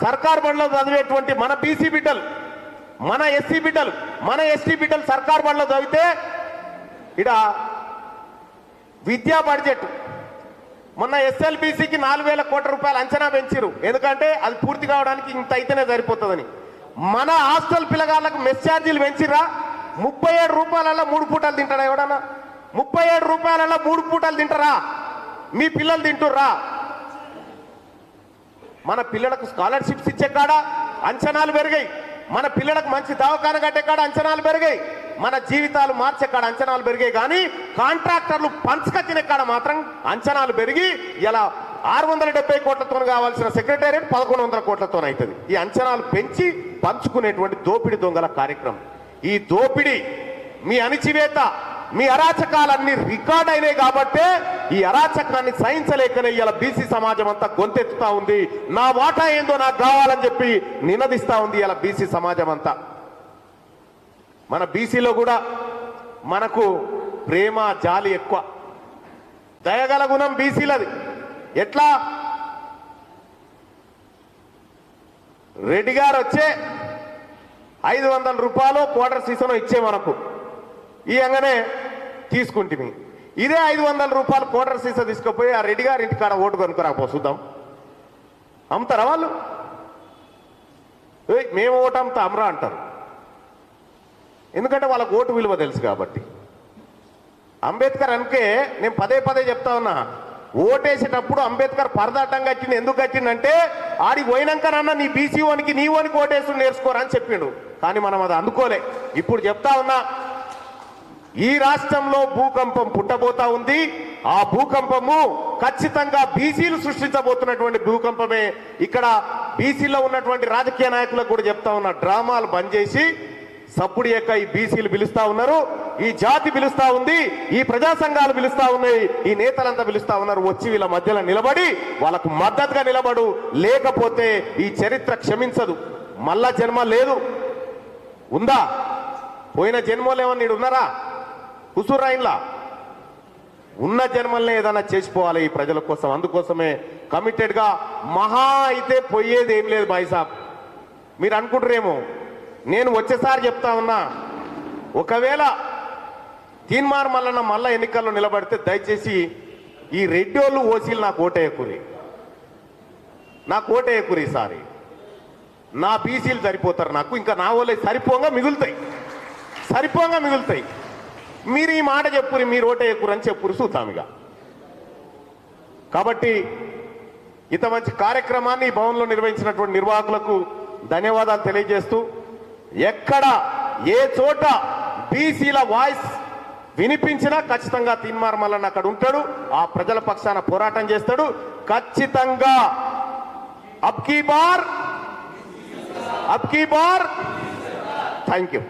సర్కార్ బడిలో చదివేటువంటి మన బీసీ బిడ్డలు, మన ఎస్సీ బిడ్డలు, మన ఎస్టీ బిడ్డలు సర్కార్ బడిలో చదివితే ఇడ విద్యా బడ్జెట్ మొన్న ఎస్ఎల్బీసీకి 4,000 కోట్ల రూపాయలు అంచనా పెంచారు. ఎందుకంటే అది పూర్తి కావడానికి ఇంత అయితేనే సరిపోతుందని. మన హాస్టల్ పిల్లగాళ్ళకు మెస్ ఛార్జీలు పెంచిరా. 37 రూపాయలలో 3 పూటలు తింటారా ఎవడన్నా? 37 రూపాయలలో 3 పూటలు తింటారా? మీ పిల్లలు తింటుర్రా? మన పిల్లలకు స్కాలర్షిప్స్ ఇచ్చే కాడ అంచనాలు పెరిగాయి. మన పిల్లలకు మంచి దవాఖాన కట్టే కాడ అంచనాలు పెరిగాయి. మన జీవితాలు మార్చే కాడ అంచనాలు పెరిగాయి. కానీ కాంట్రాక్టర్లు పంచకచ్చిన కాడ మాత్రం అంచనాలు పెరిగి ఇలా 670 కోట్లతో కావాల్సిన సెక్రటేరియట్ 1,100 కోట్లతో అవుతుంది. ఈ అంచనాలు పెంచి పంచుకునేటువంటి దోపిడి దొంగల కార్యక్రమం. ఈ దోపిడి, మీ అణిచివేత, మీ అరాచకాలన్నీ రికార్డ్ అయినాయి కాబట్టే ఈ అరాచకాన్ని సహించలేకనే ఇలా బీసీ సమాజం అంతా గొంతెత్తుతా ఉంది. నా వాటా ఏందో నాకు కావాలని చెప్పి నినదిస్తా ఉంది ఇలా బీసీ సమాజం అంతా. మన బీసీలో కూడా మనకు ప్రేమ జాలి ఎక్కువ, దయగల గుణం బీసీలది. ఎట్లా రెడ్డి గారు వచ్చే 500 రూపాయలు క్వార్టర్ సీసన్ ఇచ్చే మనకు ఇయంగానే తీసుకుంటుంది. ఇదే 500 రూపాయలు క్వార్టర్ సీసా తీసుకుపోయి ఆ రెడ్డి గారి ఇంటికాడ ఓటు కొనుక్కరాపో చూద్దాం. అమ్ముతారా వాళ్ళు? మేము ఓటు అమ్ముతా అమరా అంటారు. ఎందుకంటే వాళ్ళకు ఓటు విలువ తెలుసు కాబట్టి. అంబేద్కర్ అనుకే నేను పదే పదే చెప్తా ఉన్నా, ఓటేసేటప్పుడు అంబేద్కర్ పరదాటం కట్టింది. ఎందుకు కట్టిందంటే ఆడికి పోయినాకనన్నా నీ బీసీ వానికి నీ వానికి ఓటేసి నేర్చుకోరా అని చెప్పిండు. కానీ మనం అది అందుకోలే. ఇప్పుడు చెప్తా ఉన్నా, ఈ రాష్ట్రంలో భూకంపం పుట్టబోతా ఉంది. ఆ భూకంపము ఖచ్చితంగా బీసీలు సృష్టించబోతున్నటువంటి భూకంపమే. ఇక్కడ బీసీలో ఉన్నటువంటి రాజకీయ నాయకులకు కూడా చెప్తా ఉన్నా, డ్రామాలు బంద్ చేసి సప్పుడు యొక్క ఈ బీసీలు పిలుస్తా ఉన్నారు, ఈ జాతి పిలుస్తా ఉంది, ఈ ప్రజా సంఘాలు పిలుస్తా ఉన్నాయి, ఈ నేతలంతా పిలుస్తా ఉన్నారు. వచ్చి వీళ్ళ మధ్యలో నిలబడి వాళ్ళకు మద్దతుగా నిలబడు. లేకపోతే ఈ చరిత్ర క్షమించదు. మళ్ళా జన్మ లేదు. ఉందా? పోయిన జన్మలో ఏమన్నా నీడు ఉన్నారా? కుసూరాయిన్లా ఉన్న జన్మల్ని ఏదైనా చేసిపోవాలి ఈ ప్రజల కోసం. అందుకోసమే కమిటెడ్గా మహా అయితే పోయేది ఏం లేదు భాయ్ సాబ్. మీరు అనుకుంటారేమో, నేను వచ్చేసారి చెప్తా ఉన్నా, ఒకవేళ తీన్మార్ మల్లన్న మళ్ళా ఎన్నికల్లో నిలబడితే దయచేసి ఈ రెడ్డోళ్ళు ఓసీలు నాకు ఓటేయకూరి, నాకు ఓటేయకూరి. ఈసారి నా బీసీలు సరిపోతారు నాకు. ఇంకా నా వాళ్ళే సరిపోగా మిగులుతాయి, సరిపోగా మిగులుతాయి. మీరు ఈ మాట చెప్పురి, మీరు ఓటేయకూరు అని చెప్పురు చూద్దామిగా. కాబట్టి ఇంత మంచి కార్యక్రమాన్ని ఈ భవన్లో నిర్వహించినటువంటి నిర్వాహకులకు ధన్యవాదాలు తెలియజేస్తూ, ఎక్కడ ఏ చోట బీసీల వాయిస్ వినిపించినా ఖచ్చితంగా తీన్మార్ మల్లన్న అక్కడ ఉంటాడు. ఆ ప్రజల పక్షాన పోరాటం చేస్తాడు ఖచ్చితంగా. అబ్ కీ బార్ థ్యాంక్ యూ.